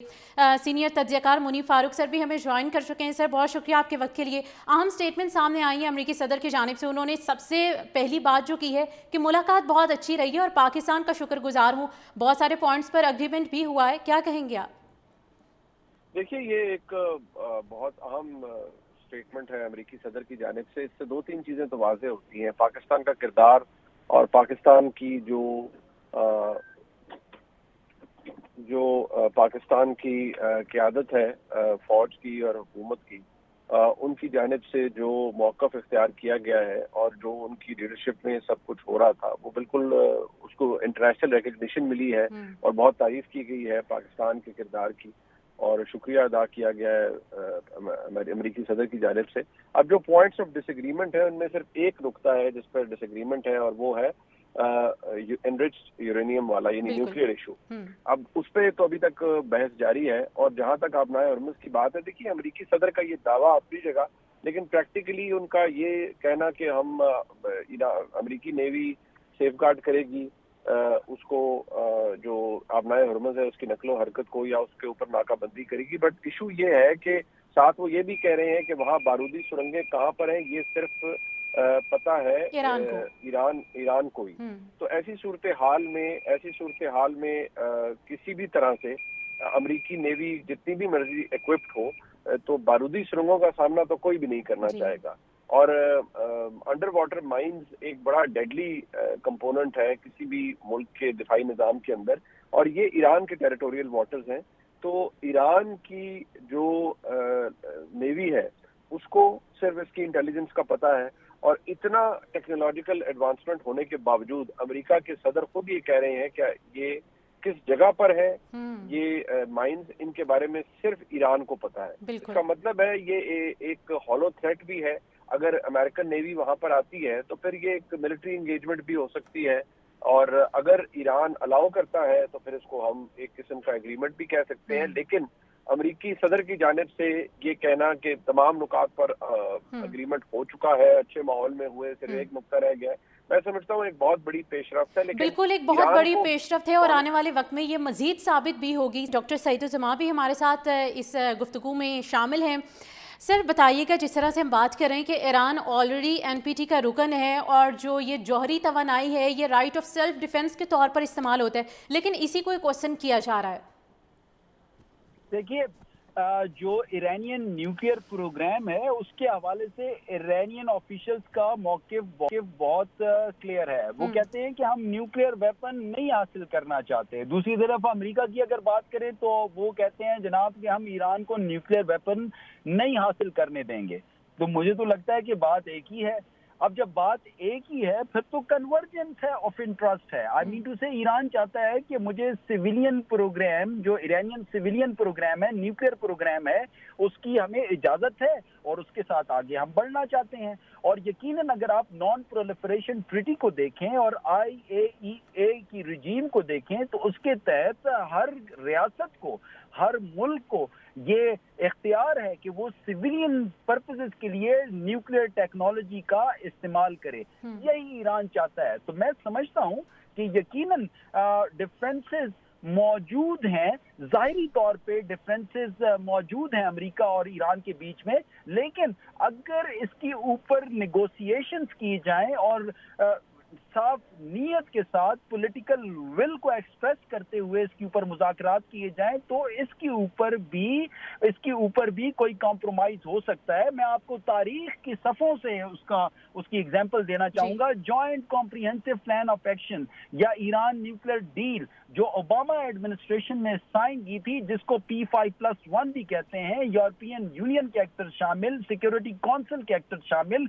Senior तज्ज़ियाकार Munib Farooq sir भी हमें join कर चुके हैं। सर बहुत शुक्रिया आपके वक्त के लिए। अहम स्टेटमेंट सामने आई है अमेरिकी सदर की जानिब से। उन्होंने सबसे पहली बात जो की है कि मुलाकात बहुत अच्छी रही है और पाकिस्तान का शुक्रगुजार हूँ, बहुत सारे पॉइंट्स पर एग्रीमेंट भी हुआ है, क्या कहेंगे आप? देखिए, ये एक बहुत अहम स्टेटमेंट है अमेरिकी सदर की जानिब से। इससे दो तीन चीज़ें तो वाज़ेह होती हैं। पाकिस्तान का किरदार और पाकिस्तान की पाकिस्तान की क़यादत है फ़ौज की और हुकूमत की, उनकी जानिब से जो मौक़िफ़ इख्तियार किया गया है और जो उनकी लीडरशिप में सब कुछ हो रहा था, वो बिल्कुल उसको इंटरनेशनल रिकग्निशन मिली है और बहुत तारीफ़ की गई है पाकिस्तान के किरदार की, और शुक्रिया अदा किया गया है अमेरिकी सदर की जानिब से। अब जो पॉइंट्स ऑफ डिसएग्रीमेंट है, उनमें सिर्फ एक नुक्ता है जिस पर डिसएग्रीमेंट है, और वो है एनरिच्ड यूरेनियम वाला, यानी न्यूक्लियर इशू। अब उस पर तो अभी तक बहस जारी है। और जहां तक आबनाए हॉर्मुज़ की बात है, देखिए अमेरिकी सदर का ये दावा अपनी जगह, लेकिन प्रैक्टिकली उनका ये कहना कि हम अमेरिकी नेवी सेफगार्ड करेगी उसको, जो आबनाए हॉर्मुज़ है उसकी नकलो हरकत को, या उसके ऊपर नाकाबंदी करेगी। बट इशू ये है कि साथ वो ये भी कह रहे हैं कि वहाँ बारूदी सुरंगें कहाँ पर हैं ये सिर्फ पता है ईरान को ही। तो ऐसी सूरत हाल में किसी भी तरह से अमेरिकी नेवी जितनी भी मर्जी इक्विप्ड हो, तो बारूदी सुरंगों का सामना तो कोई भी नहीं करना चाहेगा। और अंडर वाटर माइंस एक बड़ा डेडली कंपोनेंट है किसी भी मुल्क के दिफाई निज़ाम के अंदर, और ये ईरान के टेरिटोरियल वाटर्स हैं। तो ईरान की जो नेवी है उसको सिर्फ इसकी इंटेलिजेंस का पता है, और इतना टेक्नोलॉजिकल एडवांसमेंट होने के बावजूद अमेरिका के सदर खुद ये कह रहे हैं कि ये किस जगह पर है, ये माइंस, इनके बारे में सिर्फ ईरान को पता है। इसका मतलब है ये एक हॉलो थ्रेट भी है। अगर अमेरिकन नेवी वहां पर आती है तो फिर ये एक मिलिट्री एंगेजमेंट भी हो सकती है, और अगर ईरान अलाउ करता है तो फिर इसको हम एक किस्म का एग्रीमेंट भी कह सकते हैं। लेकिन अमेरिकी सदर की जानिब से ये कहना कि तमाम नुकात पर एग्रीमेंट हो चुका है, अच्छे माहौल में हुए, सिर्फ एक नुक्ता रह गया है, मैं समझता हूँ एक बहुत बड़ी पेशरफ्त है। लेकिन बिल्कुल एक बहुत बड़ी पेशरफ्त है, और आने वाले वक्त में ये मजीद साबित भी होगी। डॉक्टर सईदुज़्ज़मा भी हमारे साथ इस गुफ्तगू में शामिल हैं। सर बताइएगा, जिस तरह से हम बात कर रहे हैं कि ईरान ऑलरेडी एनपीटी का रुकन है, और जो ये जौहरी तवानाई है ये राइट ऑफ सेल्फ डिफेंस के तौर पर इस्तेमाल होता है, लेकिन इसी को क्वेश्चन किया जा रहा है। देखिए, जो ईरानियन न्यूक्लियर प्रोग्राम है उसके हवाले से ईरानियन ऑफिशियल्स का मौक़िफ़ बहुत क्लियर है। वो कहते हैं कि हम न्यूक्लियर वेपन नहीं हासिल करना चाहते। दूसरी तरफ अमेरिका की अगर बात करें तो वो कहते हैं जनाब कि हम ईरान को न्यूक्लियर वेपन नहीं हासिल करने देंगे। तो मुझे तो लगता है कि बात एक ही है। अब जब बात एक ही है फिर तो कन्वर्जेंस है ऑफ इंटरेस्ट है। आई मीन टू से ईरान चाहता है कि मुझे सिविलियन प्रोग्राम, जो ईरानियन सिविलियन प्रोग्राम है, न्यूक्लियर प्रोग्राम है, उसकी हमें इजाजत है और उसके साथ आगे हम बढ़ना चाहते हैं। और यकीनन अगर आप नॉन प्रोलिफरेशन ट्रीटी को देखें और IAEA की रिजीम को देखें तो उसके तहत हर रियासत को, हर मुल्क को ये इख्तियार है कि वो सिविलियन पर्पसेस के लिए न्यूक्लियर टेक्नोलॉजी का इस्तेमाल करे। यही ईरान चाहता है। तो मैं समझता हूं कि यकीनन डिफरेंसेस मौजूद हैं, जाहिरी तौर पे डिफरेंसेस मौजूद हैं अमेरिका और ईरान के बीच में, लेकिन अगर इसके ऊपर नेगोशिएशंस किए जाएं और साफ नीयत के साथ पॉलिटिकल विल को एक्सप्रेस करते हुए इसके ऊपर मुज़ाकरात किए जाएं तो इसके ऊपर भी कोई कॉम्प्रोमाइज हो सकता है। मैं आपको तारीख की सफ़ों से उसकी एग्जांपल देना चाहूंगा। Joint comprehensive plan of action या ईरान न्यूक्लियर डील जो ओबामा एडमिनिस्ट्रेशन ने साइन की थी, जिसको P5+1 भी कहते हैं, यूरोपियन यूनियन के एक्टर शामिल, सिक्योरिटी काउंसिल के एक्टर शामिल,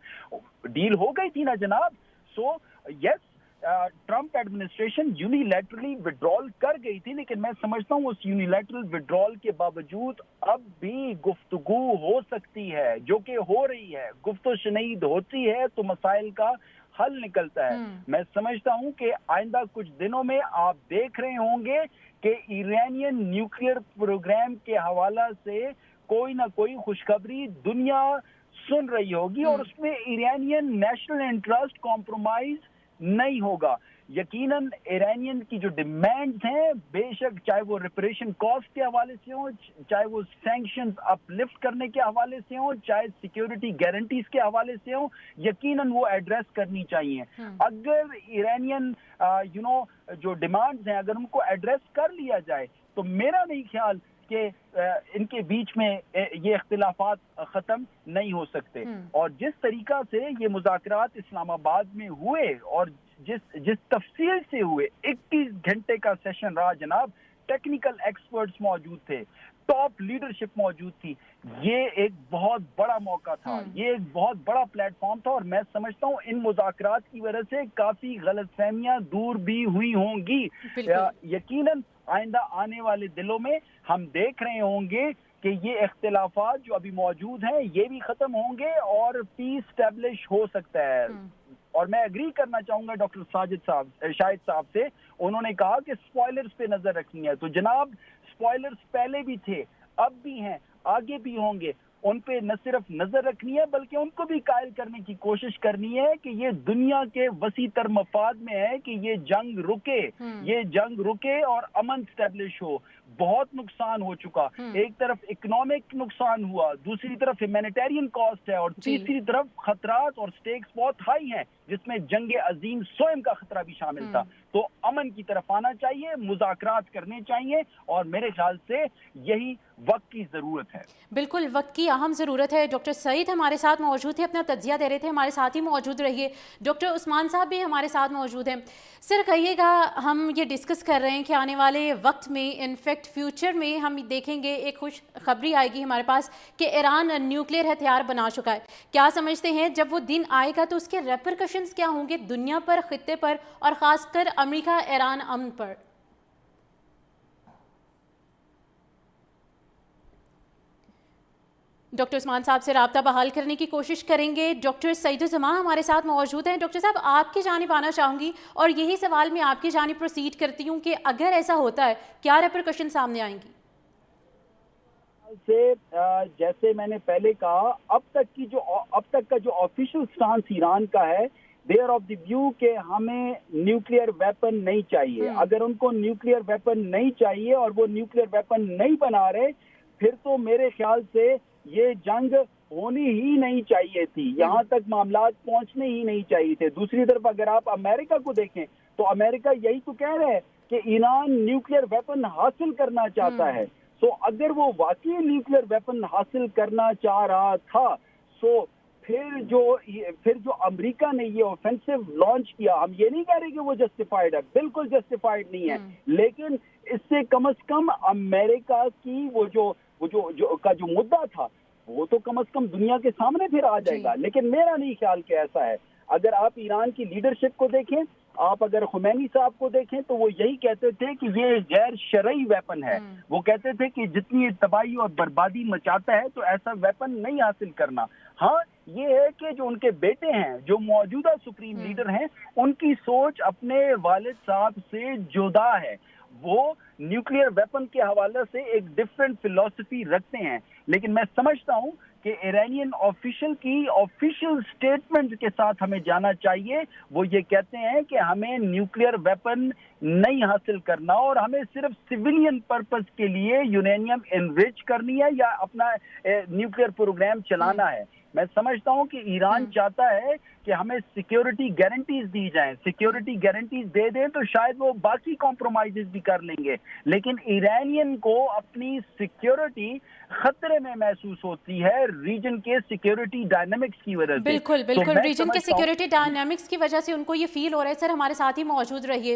डील हो गई थी ना जनाब। So yes, Trump administration unilaterally withdrawal कर गई थी, लेकिन मैं समझता हूँ उस यूनिलैटरल विड्रॉल के बावजूद अब भी गुफ्तगू हो सकती है, जो कि हो रही है। गुफ्तो शनीद होती है तो मसाइल का हल निकलता है। मैं समझता हूँ कि आइंदा कुछ दिनों में आप देख रहे होंगे कि ईरानियन न्यूक्लियर प्रोग्राम के हवाला से कोई ना कोई खुशखबरी दुनिया सुन रही होगी, और उसमें ईरानियन नेशनल इंटरेस्ट कॉम्प्रोमाइज नहीं होगा। यकीनन ईरानियन की जो डिमांड्स हैं, बेशक चाहे वो रिपरेशन कॉस्ट के हवाले से हो, चाहे वो सैंक्शंस अपलिफ्ट करने के हवाले से हो, चाहे सिक्योरिटी गारंटीज के हवाले से हो, यकीनन वो एड्रेस करनी चाहिए। अगर ईरानियन जो डिमांड्स हैं अगर उनको एड्रेस कर लिया जाए तो मेरा नहीं ख्याल कि इनके बीच में ये इख्तिलाफात ख़त्म नहीं हो सकते। और जिस तरीका से ये मुज़ाकरात इस्लामाबाद में हुए और जिस तफसील से हुए, 21 घंटे का सेशन रहा जनाब, टेक्निकल एक्सपर्ट्स मौजूद थे, टॉप लीडरशिप मौजूद थी, ये एक बहुत बड़ा मौका था, ये एक बहुत बड़ा प्लेटफॉर्म था। और मैं समझता हूँ इन मुज़ाकरात की वजह से काफ़ी गलतफहमियां दूर भी हुई होंगी। यकीनन आइंदा आने वाले दिनों में हम देख रहे होंगे कि ये इख्तिलाफात जो अभी मौजूद हैं ये भी ख़त्म होंगे और पीस स्टैब्लिश हो सकता है। और मैं एग्री करना चाहूंगा डॉक्टर शाहिद साहब से, उन्होंने कहा कि स्पॉयलर्स पे नजर रखनी है, तो जनाब स्पॉयलर्स पहले भी थे, अब भी हैं, आगे भी होंगे, उन पे न सिर्फ नजर रखनी है बल्कि उनको भी कायल करने की कोशिश करनी है कि ये दुनिया के वसी तर मफाद में है कि ये जंग रुके और अमन स्टैब्लिश हो। बहुत नुकसान हो चुका, एक तरफ इकोनॉमिक नुकसान हुआ, दूसरी तरफ ह्यूमैनिटेरियन कॉस्ट है और तीसरी तरफ खतरात और स्टेक्स बहुत हाई हैं जिसमें जंग अजीम स्वयं का खतरा भी शामिल था। तो अमन की तरफ आना चाहिए, मुज़ाकरात करने चाहिए और मेरे ख्याल से यही वक्त की ज़रूरत है। बिल्कुल वक्त की अहम ज़रूरत है। डॉक्टर सईद हमारे साथ मौजूद थे, अपना तज्जिया दे रहे थे, हमारे साथ ही मौजूद रहिए। डॉक्टर उस्मान साहब भी हमारे साथ मौजूद हैं। सर कहिएगा, हम ये डिस्कस कर रहे हैं कि आने वाले वक्त में, इनफैक्ट फ्यूचर में हम देखेंगे एक खुश खबरी आएगी हमारे पास कि ईरान न्यूक्लियर हथियार बना चुका है। क्या समझते हैं जब वो दिन आएगा तो उसके रेपरकशंस क्या होंगे दुनिया पर, खित्ते पर और ख़ासकर अमेरिका ईरान अमन पर? डॉक्टर उस्मान साहब से राब्ता बहाल करने की कोशिश करेंगे। डॉक्टर सईदुज़्ज़मा हमारे साथ मौजूद हैं। डॉक्टर साहब, आपकी जानिब आना चाहूँगी और यही सवाल मैं आपकी जानिब प्रोसीड करती हूँ कि अगर ऐसा होता है क्या रेपरकशन सामने आएंगी? जैसे मैंने पहले कहा, अब तक का जो ऑफिशियल स्टांस ईरान का है, they are of the view कि हमें न्यूक्लियर वेपन नहीं चाहिए। अगर उनको न्यूक्लियर वेपन नहीं चाहिए और वो न्यूक्लियर वेपन नहीं बना रहे, फिर तो मेरे ख्याल से ये जंग होनी ही नहीं चाहिए थी, यहाँ तक मामलात पहुंचने ही नहीं चाहिए थे। दूसरी तरफ अगर आप अमेरिका को देखें तो अमेरिका यही तो कह रहा है कि ईरान न्यूक्लियर वेपन हासिल करना चाहता है। सो अगर वो वाकई न्यूक्लियर वेपन हासिल करना चाह रहा था, सो फिर जो अमेरिका ने ये ऑफेंसिव लॉन्च किया, हम ये नहीं कह रहे कि वो जस्टिफाइड है, बिल्कुल जस्टिफाइड नहीं है, लेकिन इससे कम से कम अमेरिका की वो जो मुद्दा था वो तो कम से कम दुनिया के सामने फिर आ जाएगा। लेकिन मेरा नहीं ख्याल कि ऐसा है। अगर आप ईरान की लीडरशिप को देखें, आप अगर खुमैनी साहब को देखें, तो वो यही कहते थे कि ये गैर शरई वेपन है। वो कहते थे कि जितनी तबाही और बर्बादी मचाता है तो ऐसा वेपन नहीं हासिल करना। हाँ, ये है कि जो उनके बेटे हैं, जो मौजूदा सुप्रीम लीडर हैं, उनकी सोच अपने वालिद साहब से जुदा है। वो न्यूक्लियर वेपन के हवाले से एक डिफरेंट फिलॉसफी रखते हैं। लेकिन मैं समझता हूं कि ईरानियन ऑफिशियल की ऑफिशियल स्टेटमेंट के साथ हमें जाना चाहिए। वो ये कहते हैं कि हमें न्यूक्लियर वेपन नहीं हासिल करना और हमें सिर्फ सिविलियन पर्पस के लिए यूरेनियम एनरिच करनी है या अपना न्यूक्लियर प्रोग्राम चलाना है। मैं समझता हूं कि ईरान चाहता है कि हमें सिक्योरिटी गारंटीज दी जाएं। सिक्योरिटी गारंटीज दे दें तो शायद वो बाकी कॉम्प्रोमाइजेस भी कर लेंगे, लेकिन ईरानियन को अपनी सिक्योरिटी खतरे में महसूस होती है रीजन के सिक्योरिटी डायनामिक्स की वजह से। बिल्कुल रीजन के सिक्योरिटी डायनामिक्स की वजह से उनको ये फील हो रहा है। सर हमारे साथ ही मौजूद रहिए।